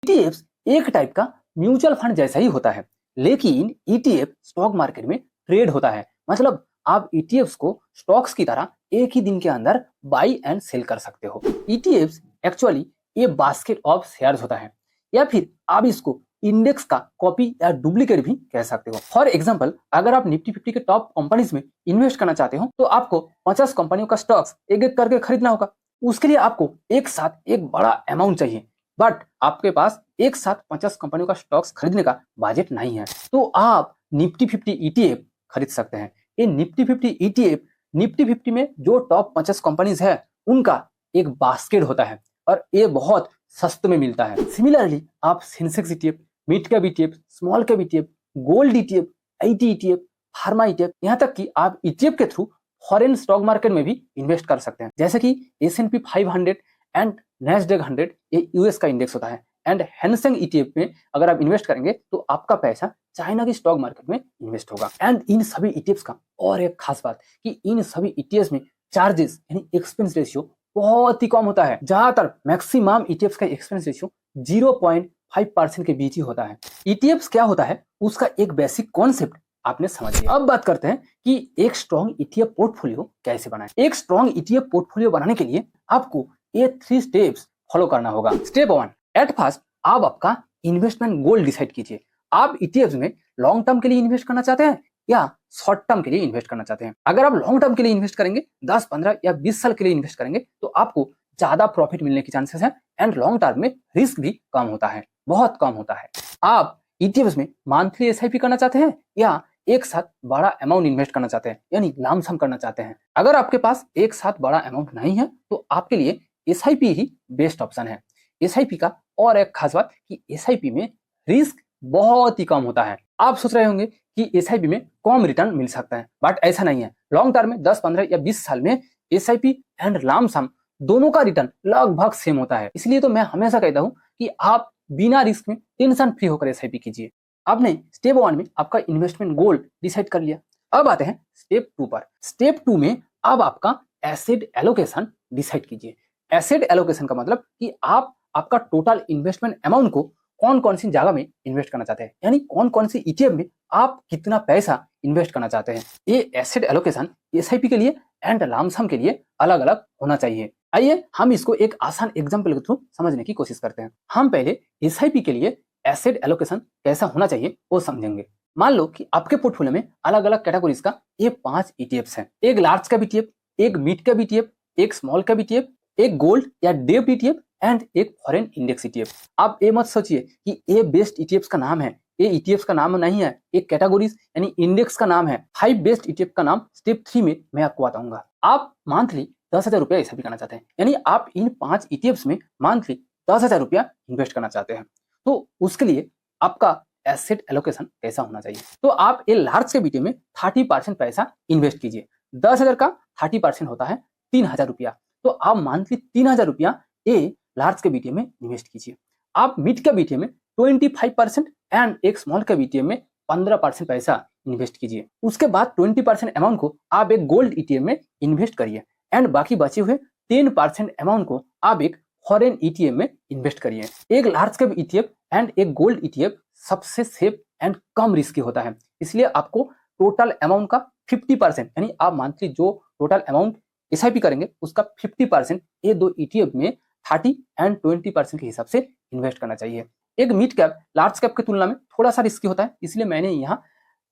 ETF एक type का mutual fund जैसा ही होता है, लेकिन ईटीएफ स्टॉक मार्केट में ट्रेड होता है। मतलब आप ईटीएफ को स्टॉक्स की तरह एक ही दिन के अंदर बाई एंड सेल कर सकते हो। ईटीएफ एक्चुअली ये बास्केट ऑफ शेयर्स होता है, या फिर आप इसको इंडेक्स का कॉपी या डुप्लीकेट भी कह सकते हो। फॉर एग्जांपल, अगर आप निफ्टी 50 के टॉप कंपनीज में इन्वेस्ट करना चाहते हो तो आपको 50 कंपनियों का स्टॉक्स एक एक करके खरीदना होगा। उसके लिए आपको एक साथ एक बड़ा अमाउंट चाहिए, बट आपके पास एक साथ 50 कंपनियों का स्टॉक्स खरीदने का बजट नहीं है, तो आप निफ्टी 50 ईटीएफ खरीद सकते हैं। ये निफ्टी 50 ईटीएफ निफ्टी 50 में जो टॉप 50 कंपनीज है उनका एक बास्केट होता है और ये बहुत सस्ते में मिलता है। सिमिलरली आप Sensex ETF, mid cap ETF, small cap ETF, gold ETF, IT ETF, pharma ETF, यहाँ तक कि आप ईटीएफ के थ्रू फॉरेन स्टॉक मार्केट में भी इन्वेस्ट कर सकते हैं, जैसे कि S&P 500 एंड नैस्डैक 100, ये यूएस का इंडेक्स होता है। एंड हैंसेंग ईटीएफ में अगर आप इन्वेस्ट करेंगे तो आपका पैसा चाइना की स्टॉक मार्केट में इन्वेस्ट होगा। एंड इन सभी ईटीएफ का और एक खास बात कि इन सभी ईटीएफ में चार्जेस यानी एक्सपेंस रेशियो बहुत ही कम होता है। ज्यादातर मैक्सिमम ईटीएफ का एक्सपेंस रेशियो 0.5% के बीच ही होता है। ईटीएफ क्या होता है उसका एक बेसिक कॉन्सेप्ट आपने समझ लिया। अब बात करते हैं कि एक स्ट्रॉन्ग ईटीएफ पोर्टफोलियो कैसे बनाएं। एक स्ट्रॉन्ग ईटीएफ पोर्टफोलियो बनाने के लिए आपको ये 3 स्टेप्स फॉलो करना होगा। स्टेप 1, एट फर्स्ट आप आपका इन्वेस्टमेंट गोल डिसाइड कीजिए। आप ईटीएफ में लॉन्ग टर्म के लिए इन्वेस्ट करना चाहते हैं या शॉर्ट टर्म के लिए इन्वेस्ट करना चाहते हैं। अगर आप लॉन्ग टर्म के लिए इन्वेस्ट करेंगे, 10, 15 या 20 साल के लिए इन्वेस्ट करेंगे, तो आपको ज्यादा प्रॉफिट मिलने की चांसेस है एंड लॉन्ग टर्म में रिस्क भी कम होता है, बहुत कम होता है। आप ईटीएफ में मंथली एसआईपी करना चाहते हैं या एक साथ बड़ा अमाउंट इन्वेस्ट करना चाहते हैं यानी लमसम करना चाहते हैं। अगर आपके पास एक साथ बड़ा अमाउंट नहीं है तो आपके लिए एसआईपी ही बेस्ट ऑप्शन है। एसआईपी का और एक खास बात कि एसआईपी में रिस्क बहुत ही कम होता है। आप सोच रहे होंगे कि एसआईपी में कम रिटर्न मिल सकता है, बट ऐसा नहीं है। लॉन्ग टर्म में 10, 15 या 20 साल में एसआईपी एंड लमसम दोनों का रिटर्न लगभग सेम होता है। इसलिए तो मैं हमेशा कहता हूं कि आप बिना रिस्क में टेंशन फ्री होकर एसआईपी कीजिए। आपने स्टेप 1 में आपका इन्वेस्टमेंट गोल डिसाइड कर लिया। अब आते हैं स्टेप 2 पर। स्टेप 2 में अब आपका एसेट एलोकेशन डिसाइड कीजिए। एसेट एलोकेशन का मतलब कि आप आपका टोटल इन्वेस्टमेंट अमाउंट को कौन कौन सी जगह में इन्वेस्ट करना चाहते हैं, यानी कौन कौन सी ईटीएफ में आप कितना पैसा इन्वेस्ट करना चाहते हैं। ये एसेट एलोकेशन एसआईपी के लिए एंड लमसम के लिए अलग अलग होना चाहिए। आइए हम इसको एक आसान एग्जांपल के थ्रू समझने की कोशिश करते हैं। हम पहले एसआईपी के लिए एसेट एलोकेशन कैसा होना चाहिए वो समझेंगे। मान लो कि आपके पोर्टफोलियो में अलग अलग कैटेगरीज का ये 5 ईटीएफ्स हैं। एक लार्ज कैप ईटीएफ, एक मिड कैप ईटीएफ, एक स्मॉल कैप ईटीएफ, एक गोल्ड या डेब्ट ईटीएफ एंड एक फॉरेन इंडेक्स ईटीएफ। आप ये मत सोचिए कि ये बेस्ट ईटीएफ का नाम है, ये ईटीएफ का नाम नहीं है, एक कैटेगरीज यानी इंडेक्स का नाम है। 5 बेस्ट ईटीएफ का नाम स्टेप 3 में मैं आपको बताऊंगा। आप मंथली 10,000 रुपया एसआईपी करना चाहते हैं, यानी आप इन 5 ईटीएफ में मंथली 10,000 रुपया इन्वेस्ट करना चाहते हैं, तो उसके लिए आपका एसेट एलोकेशन कैसा होना चाहिए। तो आप ये लार्ज कैप ईटीएफ में 30% पैसा इन्वेस्ट कीजिए। 10,000 का 30% होता है 3,000 रुपया, तो आप मंथली 3,000 रुपया ये लार्ज कैप ईटीएफ में इन्वेस्ट कीजिए। आप मिड कैप ईटीएफ में 25% एंड एक स्मॉल कैप ईटीएफ में 15% पैसा इन्वेस्ट कीजिए। उसके बाद 20% अमाउंट को आप एक गोल्ड ईटीएफ में इन्वेस्ट करिए एंड बाकी बचे हुए 10% अमाउंट को आप एक फॉरेन ईटीएफ में इन्वेस्ट करिए। एक लार्ज कैप ईटीएफ एंड एक गोल्ड ईटीएफ सबसे सेफ एंड कम रिस्की होता है, इसलिए आपको टोटल अमाउंट का 50% यानी आप मंथली जो टोटल अमाउंट एसआईपी करेंगे उसका 50% ये दो ईटीएफ में 30 एंड 20% के हिसाब से इन्वेस्ट करना चाहिए। एक मिड कैप लार्ज कैप की तुलना में थोड़ा सा रिस्की होता है, इसलिए मैंने यहाँ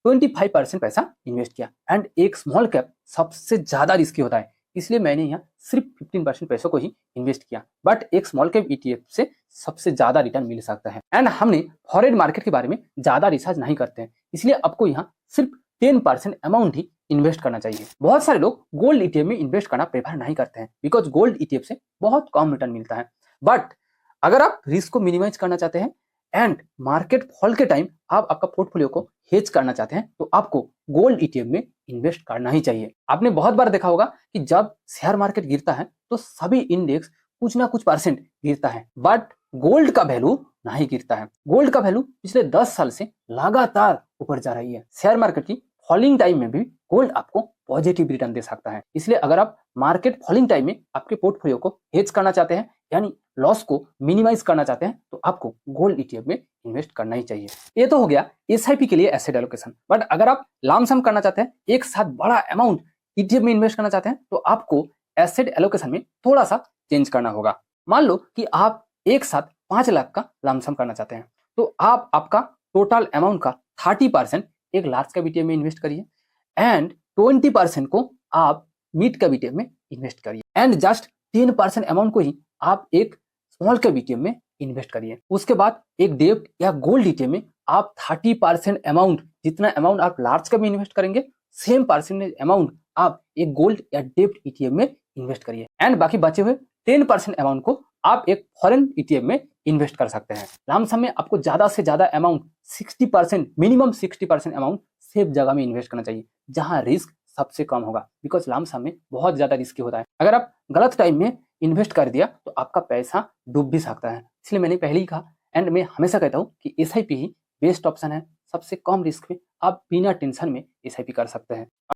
25% पैसा इन्वेस्ट किया। एंड एक स्मॉल कैप सबसे ज्यादा रिस्की होता है, इसलिए मैंने यहाँ सिर्फ 15% पैसों को ही इन्वेस्ट किया, बट एक स्मॉल कैप ईटीएफ से सबसे ज्यादा रिटर्न मिल सकता है। एंड हमने फॉरेन मार्केट के बारे में ज्यादा रिसर्च नहीं करते हैं, इसलिए आपको यहाँ सिर्फ 10% अमाउंट ही इन्वेस्ट करना चाहिए। बहुत सारे लोग गोल्ड ईटीएफ में इन्वेस्ट करना प्रेफर नहीं करते हैं, बिकॉज गोल्ड ईटीएफ से बहुत कम रिटर्न मिलता है। बट अगर आप रिस्क को मिनिमाइज करना चाहते हैं एंड मार्केट फॉल के टाइम आप आपका पोर्टफोलियो को हेज करना चाहते हैं, तो आपको गोल्ड ईटीएफ में इन्वेस्ट करना ही चाहिए। आपने बहुत बार देखा होगा कि जब शेयर मार्केट गिरता है तो सभी इंडेक्स कुछ ना कुछ % गिरता है, बट गोल्ड का वैल्यू नहीं गिरता है। गोल्ड का वैल्यू पिछले 10 साल से लगातार ऊपर जा रही है। शेयर मार्केट की फॉलिंग टाइम में भी गोल्ड आपको पॉजिटिव रिटर्न दे सकता है। इसलिए अगर आप मार्केट फॉलिंग टाइम में आपके पोर्टफोलियो को हेज करना चाहते हैं यानी लॉस को मिनिमाइज करना चाहते हैं तो आपको गोल्ड ईटीएफ में इन्वेस्ट करना ही चाहिए। ये तो हो गया एसआईपी के लिए एसेट एलोकेशन। बट अगर आप लामसम करना चाहते हैं, एक साथ बड़ा अमाउंट ईटीएफ में इन्वेस्ट करना चाहते हैं, तो आपको एसेट एलोकेशन में थोड़ा सा चेंज करना होगा। मान लो कि आप एक साथ 5 लाख का लामसम करना चाहते हैं, तो आप आपका टोटल अमाउंट का 30% एक लार्ज कैप ईटीएफ में इन्वेस्ट करिए एंड 20% को आप मिड कैप ईटीएफ में इन्वेस्ट करिए एंड जस्ट 10% अमाउंट को ही आप एक स्मॉल कैप ईटीएफ में इन्वेस्ट करिए। उसके बाद एक डेब्ट या गोल्ड ईटीएफ में आप 30% अमाउंट, जितना अमाउंट आप लार्ज कैप में इन्वेस्ट करेंगे, सेम परसेंटेज अमाउंट आप एक गोल्ड या डेब्ट ईटीएफ में इन्वेस्ट करिए एंड बाकी बचे हुए 10% अमाउंट को आप एक फॉरेन ईटीएफ में इन्वेस्ट कर सकते हैं। लामसम में आपको ज्यादा से ज्यादा अमाउंट 60%, मिनिमम 60% अमाउंट सेफ जगह में इन्वेस्ट करना चाहिए जहां रिस्क सबसे कम होगा, बिकॉज लामसम में बहुत ज्यादा रिस्की होता है। अगर आप गलत टाइम में इन्वेस्ट कर दिया तो आपका पैसा डूब भी सकता है। इसलिए मैंने पहले ही कहा एंड मैं हमेशा कहता हूँ कि एसआईपी ही बेस्ट ऑप्शन है, सबसे कम रिस्क में आप बिना टेंशन में एसआईपी कर सकते हैं।